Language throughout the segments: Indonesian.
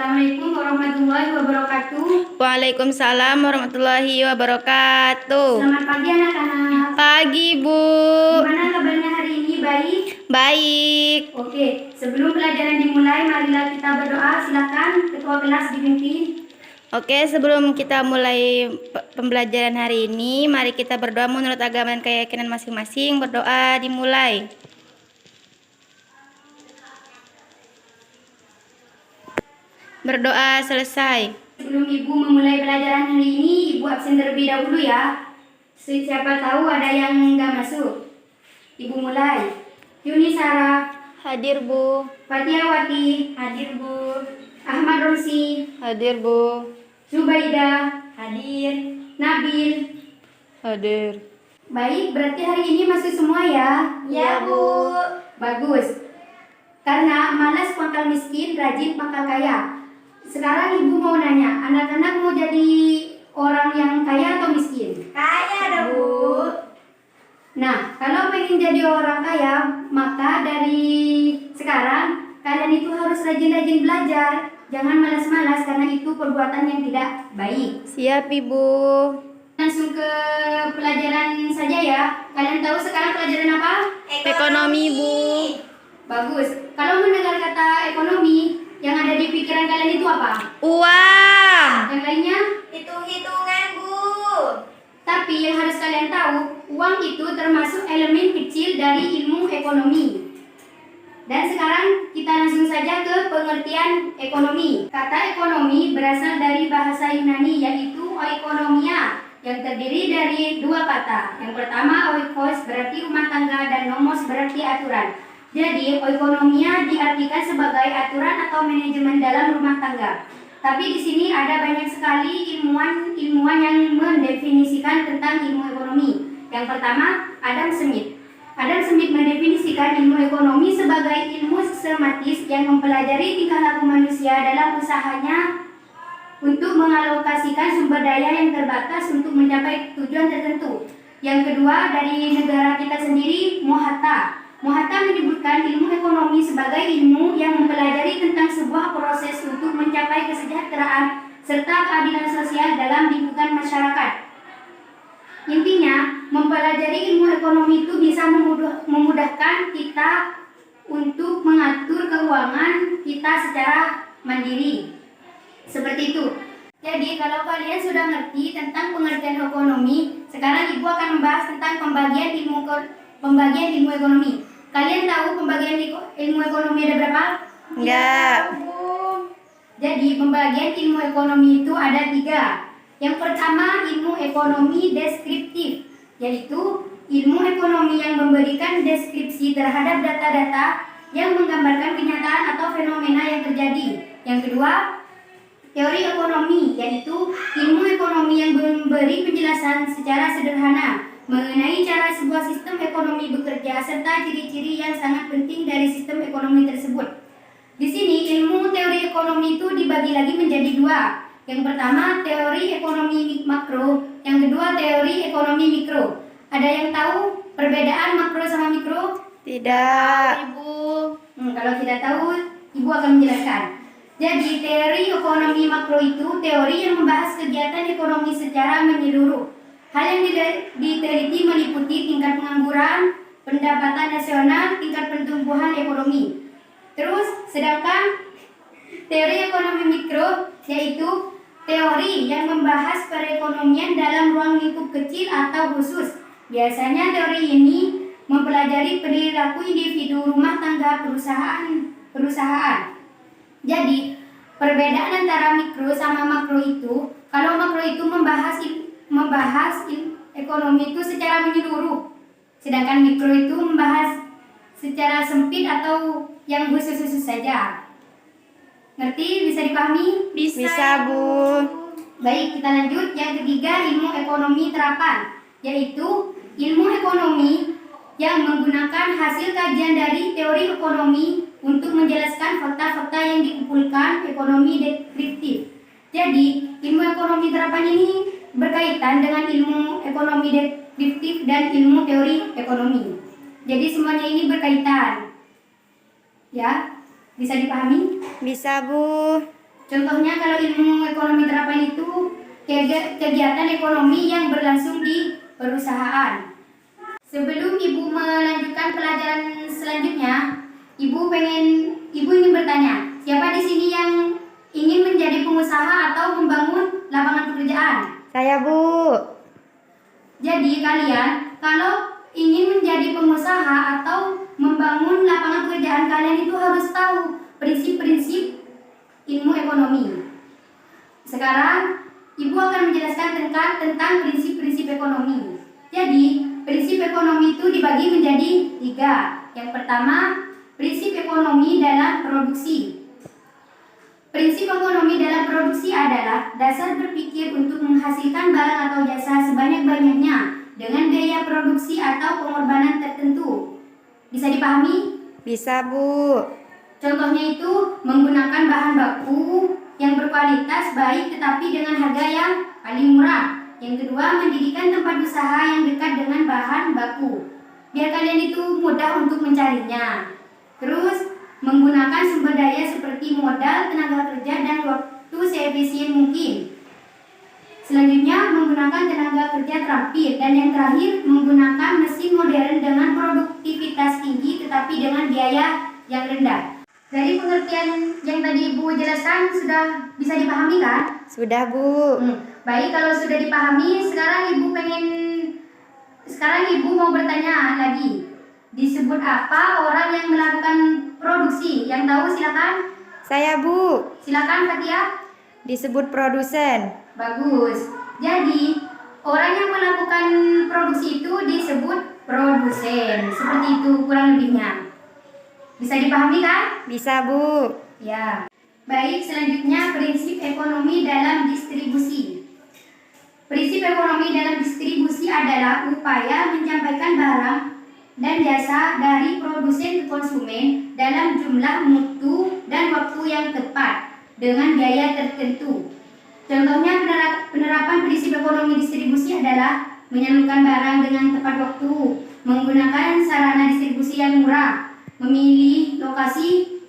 Assalamualaikum warahmatullahi wabarakatuh. Waalaikumsalam warahmatullahi wabarakatuh. Selamat pagi anak-anak. Pagi, Bu. Gimana kabarnya hari ini? Baik? Baik. Oke, sebelum pelajaran dimulai, marilah kita berdoa. Silakan ketua kelas dipimpin. Oke, sebelum kita mulai pembelajaran hari ini, mari kita berdoa menurut agama dan keyakinan masing-masing. Berdoa dimulai. Berdoa selesai. Sebelum Ibu memulai pelajaran hari ini, Ibu absen terlebih dahulu ya. Siapa tahu ada yang nggak masuk. Ibu mulai. Yuni Sarah. Hadir, Bu. Fatiawati. Hadir, Bu. Ahmad Rosi. Hadir, Bu. Zubaida. Hadir. Nabil. Hadir. Baik, berarti hari ini masuk semua ya? Ya, Bu. Bagus. Karena malas pangkal miskin, rajin pangkal kaya. Sekarang Ibu mau nanya, anak-anak mau jadi orang yang kaya atau miskin? Kaya dong, Bu. Nah, kalau pengen jadi orang kaya, maka dari sekarang kalian itu harus rajin-rajin belajar. Jangan malas-malas karena itu perbuatan yang tidak baik. Siap, Ibu. Langsung ke pelajaran saja ya. Kalian tahu sekarang pelajaran apa? Ekonomi, Bu. Bagus. Kalau mendengar kata ekonomi, yang ada di pikiran kalian itu apa? Uang. Yang lainnya? Hitung-hitungan, Bu. Tapi yang harus kalian tahu, uang itu termasuk elemen kecil dari ilmu ekonomi. Dan sekarang kita langsung saja ke pengertian ekonomi. Kata ekonomi berasal dari bahasa Yunani yaitu oikonomia yang terdiri dari dua kata. Yang pertama oikos berarti rumah tangga dan nomos berarti aturan. Jadi oikonomia diartikan sebagai aturan atau manajemen dalam rumah tangga. Tapi di sini ada banyak sekali ilmuwan yang mendefinisikan tentang ilmu ekonomi. Yang pertama, Adam Smith. Adam Smith mendefinisikan ilmu ekonomi sebagai ilmu sistematis yang mempelajari tingkah laku manusia dalam usahanya untuk mengalokasikan sumber daya yang terbatas untuk mencapai tujuan tertentu. Yang kedua, dari negara kita sendiri, Mohatta. Mohatta menyebutkan ilmu ekonomi sebagai ilmu yang mempelajari tentang sebuah proses untuk mencapai kesejahteraan serta keadilan sosial dalam lingkungan masyarakat. Intinya, mempelajari ilmu ekonomi itu bisa memudahkan kita untuk mengatur keuangan kita secara mandiri. Seperti itu. Jadi, kalau kalian sudah ngerti tentang pengertian ekonomi, sekarang Ibu akan membahas tentang pembagian ilmu ekonomi. Kalian tahu pembagian ilmu ekonomi ada berapa? Enggak. Jadi pembagian ilmu ekonomi itu ada 3. Yang pertama ilmu ekonomi deskriptif, yaitu ilmu ekonomi yang memberikan deskripsi terhadap data-data yang menggambarkan kenyataan atau fenomena yang terjadi. Yang kedua, teori ekonomi, yaitu ilmu ekonomi yang memberi penjelasan secara sederhana mengenai cara sebuah sistem ekonomi bekerja serta ciri-ciri yang sangat penting dari sistem ekonomi tersebut. Di sini ilmu teori ekonomi itu dibagi lagi menjadi 2. Yang pertama teori ekonomi makro, yang kedua teori ekonomi mikro. Ada yang tahu perbedaan makro sama mikro? Tidak. Ibu. Kalau tidak tahu, Ibu akan menjelaskan. Jadi teori ekonomi makro itu teori yang membahas kegiatan ekonomi secara menyeluruh. Hal yang diteliti meliputi tingkat pengangguran, pendapatan nasional, tingkat pertumbuhan ekonomi. Terus, sedangkan teori ekonomi mikro yaitu teori yang membahas perekonomian dalam ruang lingkup kecil atau khusus. Biasanya teori ini mempelajari perilaku individu, rumah tangga, perusahaan. Jadi, perbedaan antara mikro sama makro itu, kalau makro itu membahas ekonomi itu secara menyeluruh, sedangkan mikro itu membahas secara sempit atau yang khusus-khusus saja. Ngerti? Bisa dipahami? Bisa, Bu. Baik, kita lanjut. Yang ketiga, ilmu ekonomi terapan, yaitu ilmu ekonomi yang menggunakan hasil kajian dari teori ekonomi untuk menjelaskan fakta-fakta yang dikumpulkan ekonomi deskriptif. Jadi, ilmu ekonomi terapan ini berkaitan dengan ilmu ekonomi deskriptif dan ilmu teori ekonomi. Jadi semuanya ini berkaitan. Ya, bisa dipahami? Bisa, Bu. Contohnya kalau ilmu ekonomi terapan itu kegiatan ekonomi yang berlangsung di perusahaan. Sebelum Ibu melanjutkan pelajaran selanjutnya, Ibu ingin bertanya, siapa di sini yang ingin menjadi pengusaha atau membangun lapangan pekerjaan? Saya, Bu. Jadi kalian kalau ingin menjadi pengusaha atau membangun lapangan pekerjaan, kalian itu harus tahu prinsip-prinsip ilmu ekonomi. Sekarang Ibu akan menjelaskan tentang prinsip-prinsip ekonomi. Jadi prinsip ekonomi itu dibagi menjadi 3. Yang pertama, prinsip ekonomi dalam produksi. Prinsip ekonomi dalam produksi adalah dasar berpikir untuk menghasilkan barang atau jasa sebanyak-banyaknya dengan biaya produksi atau pengorbanan tertentu. Bisa dipahami? Bisa, Bu. Contohnya itu menggunakan bahan baku yang berkualitas baik tetapi dengan harga yang paling murah. Yang kedua, mendirikan tempat usaha yang dekat dengan bahan baku, biar kalian itu mudah untuk mencarinya. Terus, menggunakan sumber daya seperti modal, tenaga kerja, dan waktu seefisien mungkin. Selanjutnya, menggunakan tenaga kerja terampil. Dan yang terakhir, menggunakan mesin modern dengan produktivitas tinggi tetapi dengan biaya yang rendah. Dari pengertian yang tadi Ibu jelaskan, sudah bisa dipahami kan? Sudah, Bu. Baik, kalau sudah dipahami, sekarang Ibu mau bertanya lagi. Disebut apa orang yang melakukan produksi? Yang tahu silakan. Saya, Bu. Silakan Fatia. Disebut produsen. Bagus. Jadi, orang yang melakukan produksi itu disebut produsen. Seperti itu kurang lebihnya. Bisa dipahami kan? Bisa, Bu. Ya. Baik, selanjutnya prinsip ekonomi dalam distribusi. Prinsip ekonomi dalam distribusi adalah upaya menyampaikan barang dan jasa dari produsen ke konsumen dalam jumlah mutu dan waktu yang tepat dengan biaya tertentu. Contohnya penerapan prinsip ekonomi distribusi adalah menyalurkan barang dengan tepat waktu, menggunakan sarana distribusi yang murah, memilih lokasi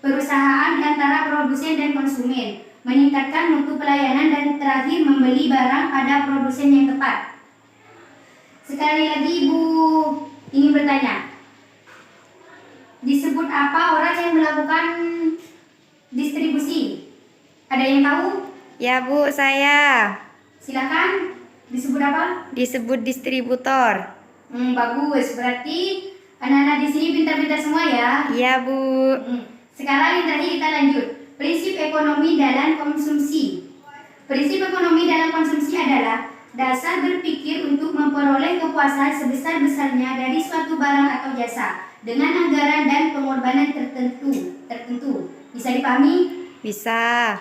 perusahaan di antara produsen dan konsumen, meningkatkan mutu pelayanan, dan terakhir membeli barang pada produsen yang tepat. Sekali lagi Ibu ingin bertanya, disebut apa orang yang melakukan distribusi? Ada yang tahu? Ya, Bu, saya. Silakan. Disebut apa? Disebut distributor. Bagus. Berarti anak-anak di sini pintar-pintar semua ya? Iya, Bu. Sekarang yang terakhir kita lanjut. Prinsip ekonomi dalam konsumsi. Prinsip ekonomi dalam konsumsi adalah dasar berpikir untuk memperoleh kepuasan sebesar-besarnya dari suatu barang atau jasa dengan anggaran dan pengorbanan tertentu. Bisa dipahami? Bisa.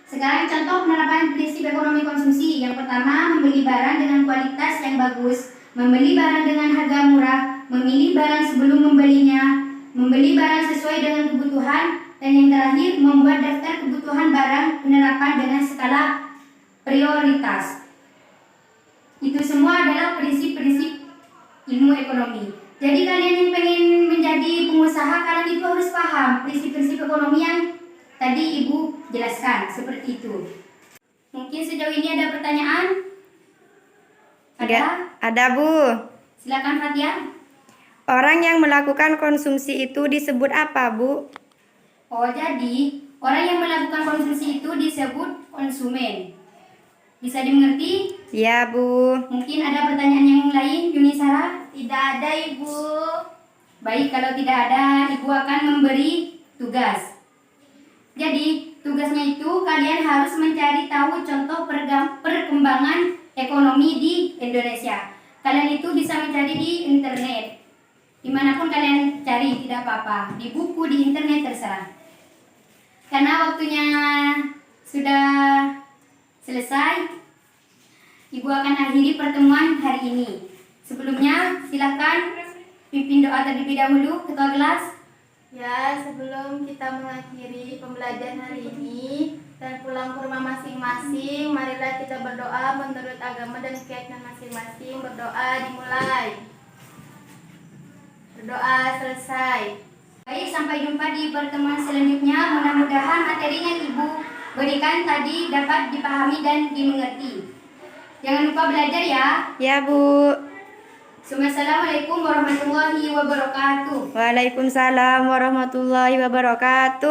Sekarang contoh penerapan prinsip ekonomi konsumsi. Yang pertama, membeli barang dengan kualitas yang bagus, membeli barang dengan harga murah, memilih barang sebelum membelinya, membeli barang sesuai dengan kebutuhan, dan yang terakhir, membuat daftar kebutuhan barang penerapan dengan skala prioritas. Itu semua adalah prinsip-prinsip ilmu ekonomi. Jadi kalian yang pengen menjadi pengusaha, kalian itu harus paham prinsip-prinsip ekonomi yang tadi Ibu jelaskan, seperti itu. Mungkin sejauh ini ada pertanyaan? Ada, Bu. Silakan Fatia. Orang yang melakukan konsumsi itu disebut apa, Bu? Oh, jadi orang yang melakukan konsumsi itu disebut konsumen. Bisa dimengerti? Ya, Bu. Mungkin ada pertanyaan yang lain, Yuni Sarah? Tidak ada, Ibu. Baik, kalau tidak ada, Ibu akan memberi tugas. Jadi, tugasnya itu kalian harus mencari tahu contoh perkembangan ekonomi di Indonesia. Kalian itu bisa mencari di internet. Dimanapun kalian cari, tidak apa-apa. Di buku, di internet, terserah. Karena waktunya sudah selesai, Ibu akan akhiri pertemuan hari ini. Sebelumnya, silakan pimpin doa terlebih dahulu, Ketua Kelas. Ya, sebelum kita mengakhiri pembelajaran hari ini dan pulang ke rumah masing-masing, marilah kita berdoa menurut agama dan keyakinan masing-masing. Berdoa dimulai. Berdoa selesai. Baik, sampai jumpa di pertemuan selanjutnya. Mudah-mudahan materi yang Ibu berikan tadi dapat dipahami dan dimengerti. Jangan lupa belajar ya. Ya, Bu. Assalamualaikum warahmatullahi wabarakatuh. Waalaikumsalam warahmatullahi wabarakatuh.